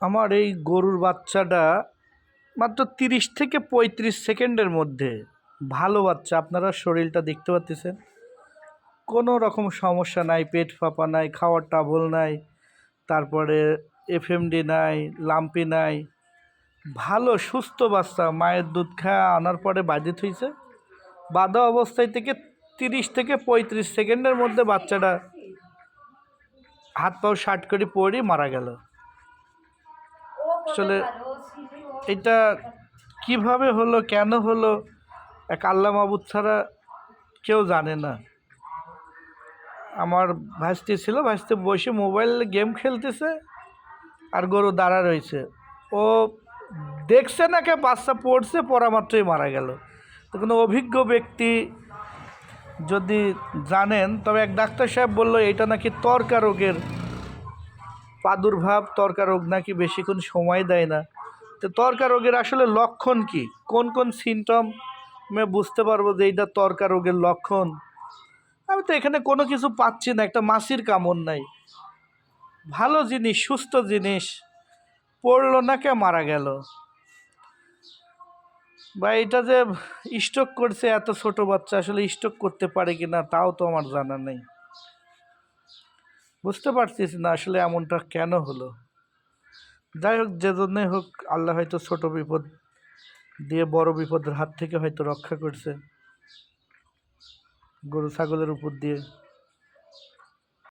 আমার এই গরুর বাচ্চাটা মাত্র 30 থেকে 35 সেকেন্ডের মধ্যে, ভালো বাচ্চা, আপনারা শরীরটা দেখতে পাচ্ছেন, কোনো রকম সমস্যা নাই, পেট ফাঁপা নাই, খাওয়ার ট্রাবল নাই, তারপরে এফএমডি নাই, লাম্পি নাই, ভালো সুস্থ বাচ্চা। মায়ের দুধ খাওয়া আনার পরে বাঁধে থইছে, বাঁধা অবস্থায় থেকে 30 থেকে 35 সেকেন্ডের মধ্যে বাচ্চাটা হাত পাও শার্ট করে পড়ে মারা গেল। আসলে এটা কিভাবে হলো, কেন হলো, এক আল্লাহ মাবুদ ছাড়া কেউ জানে না। আমার ভাইস্তি ছিল, ভাইস্তি বসে মোবাইল গেম খেলতেছে আর গরু দাঁড়া রয়েছে, ও দেখছে না কে বাচ্চা পড়ছে, পড়া মাত্রই মারা গেল। তো কোনো অভিজ্ঞ ব্যক্তি যদি জানেন, তবে এক ডাক্তার সাহেব বললো এটা নাকি ত্বরকা রোগের প্রাদুর্ভাব, ত্বরকা রোগ নাকি বেশিক্ষণ সময় দেয় না। তো ত্বরকা রোগের আসলে লক্ষণ কি, কোন কোন সিমটমে বুঝতে পারবো যে এইটা ত্বরকা রোগের লক্ষণ? আমি তো এখানে কোনো কিছু পাচ্ছি না, একটা মাছির কামড় নাই, ভালো জিনিস, সুস্থ জিনিস, পড়লো না কে মারা গেল। বা এটা যে স্ট্রোক করছে এত ছোট বাচ্চা, আসলে স্ট্রোক করতে পারে কিনা তাও তো আমার জানা নেই। বুঝতে পারতেছি না আসলে এমনটা কেন হলো। যাই হোক, যে জন্যই হোক, আল্লাহ হয়তো ছোট বিপদ দিয়ে বড় বিপদের হাত থেকে হয়তো রক্ষা করছে গরু ছাগলের উপর দিয়ে।